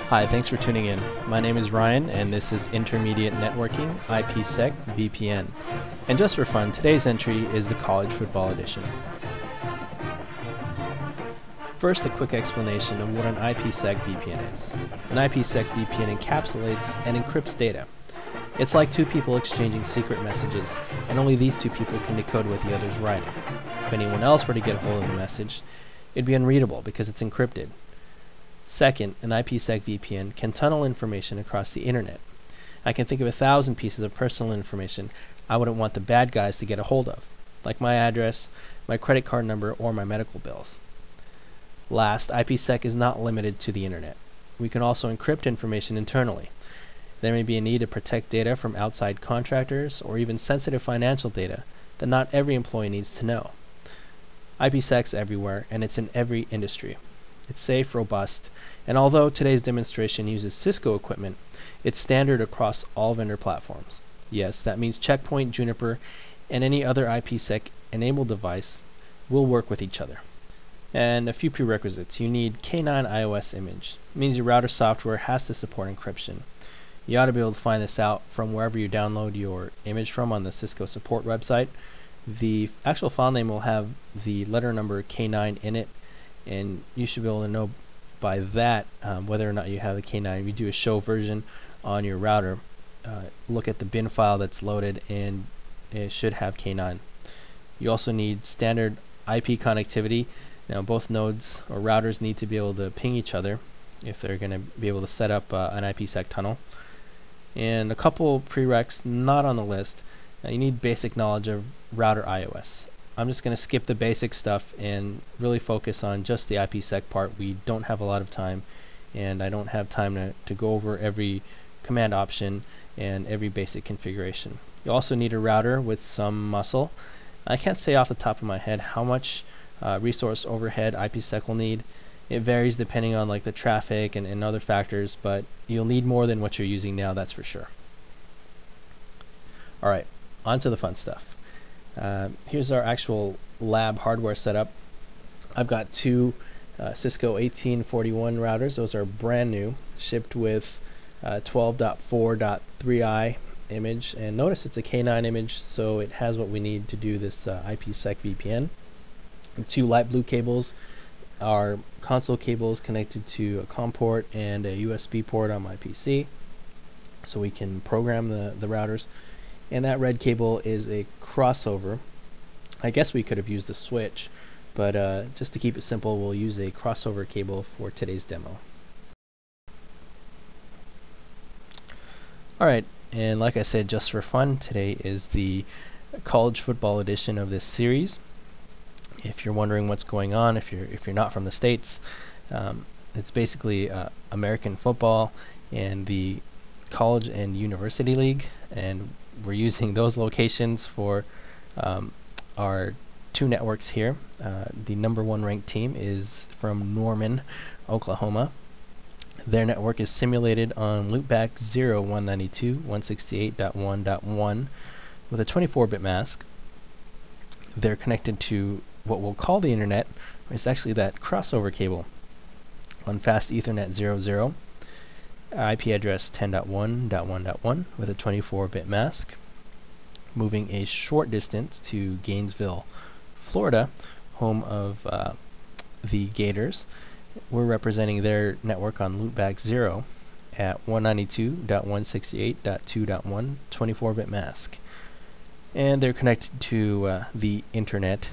Hi, thanks for tuning in. My name is Ryan, and this is Intermediate Networking, IPSEC VPN. And just for fun, today's entry is the College Football Edition. First, a quick explanation of what an IPSEC VPN is. An IPSEC VPN encapsulates and encrypts data. It's like two people exchanging secret messages, and only these two people can decode what the other's writing. If anyone else were to get a hold of the message, it'd be unreadable because it's encrypted. Second, an IPSEC VPN can tunnel information across the internet. I can think of 1,000 pieces of personal information I wouldn't want the bad guys to get a hold of, like my address, my credit card number, or my medical bills. Last, IPSEC is not limited to the internet. We can also encrypt information internally. There may be a need to protect data from outside contractors or even sensitive financial data that not every employee needs to know. IPSEC's everywhere, and it's in every industry. It's safe, robust, and although today's demonstration uses Cisco equipment, it's standard across all vendor platforms. Yes, that means Check Point, Juniper, and any other IPSEC-enabled device will work with each other. And a few prerequisites. You need K9 iOS image. It means your router software has to support encryption. You ought to be able to find this out from wherever you download your image from on the Cisco support website. The actual file name will have the letter number K9 in it, and you should be able to know by that whether or not you have a K9. If you do a show version on your router, look at the bin file that's loaded, and it should have K9. You also need standard IP connectivity. Now both nodes or routers need to be able to ping each other if they're going to be able to set up an IPSEC tunnel. And a couple prereqs not on the list. You need basic knowledge of router iOS. I'm just going to skip the basic stuff and really focus on just the IPSEC part. We don't have a lot of time, and I don't have time to go over every command option and every basic configuration. You also need a router with some muscle. I can't say off the top of my head how much resource overhead IPSEC will need. It varies depending on like the traffic and other factors, but you'll need more than what you're using now, that's for sure. Alright, on to the fun stuff. Here's our actual lab hardware setup. I've got two Cisco 1841 routers. Those are brand new, shipped with 12.4.3i image, and notice it's a K9 image, so it has what we need to do this IPSEC VPN. And two light blue cables are console cables connected to a COM port and a USB port on my PC, so we can program the routers. And that red cable is a crossover. I guess we could have used a switch, but just to keep it simple, we'll use a crossover cable for today's demo. Alright, and like I said, just for fun, today is the college football edition of this series. If you're wondering what's going on, if you're not from the States, it's basically American football and the college and university league, and we're using those locations for our two networks here. The #1 ranked team is from Norman, Oklahoma. Their network is simulated on loopback 0, 192, 168.1.1 with a 24-bit mask. They're connected to what we'll call the internet. It's actually that crossover cable on fast Ethernet 00, IP address 10.1.1.1 with a 24-bit mask. Moving a short distance to Gainesville, Florida, home of the Gators. We're representing their network on loopback 0 at 192.168.2.1, 24-bit mask. And they're connected to the internet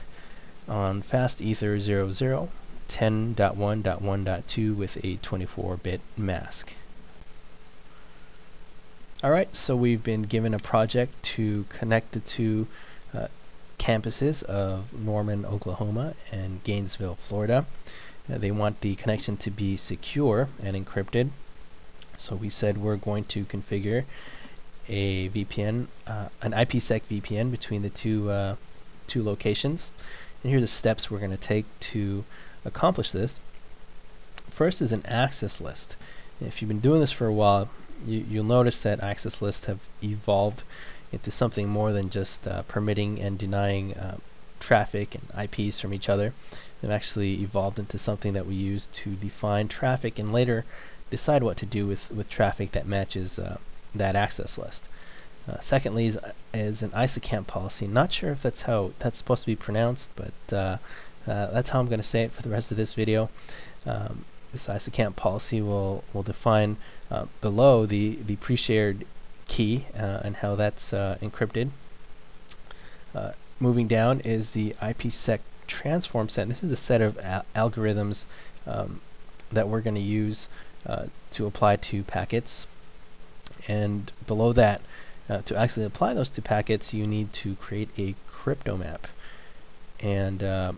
on fast ether 00, 10.1.1.2 with a 24-bit mask. Alright, so we've been given a project to connect the two campuses of Norman, Oklahoma and Gainesville, Florida. They want the connection to be secure and encrypted. So we said we're going to configure a VPN, an IPSEC VPN between the two locations. And here are the steps we're going to take to accomplish this. First is an access list. If you've been doing this for a while, you'll notice that access lists have evolved into something more than just permitting and denying traffic and IPs from each other. They've actually evolved into something that we use to define traffic and later decide what to do with traffic that matches that access list. Secondly is an ISACAMP policy. Not sure if that's how that's supposed to be pronounced, but that's how I'm going to say it for the rest of this video. This ISACAMP policy will define below the pre-shared key and how that's encrypted. Moving down is the IPSEC transform set. This is a set of algorithms that we're going to use to apply to packets. And below that, to actually apply those to packets, you need to create a crypto map. And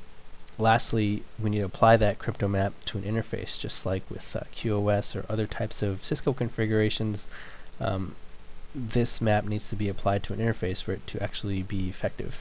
lastly, we need to apply that crypto map to an interface, just like with QoS or other types of Cisco configurations. This map needs to be applied to an interface for it to actually be effective.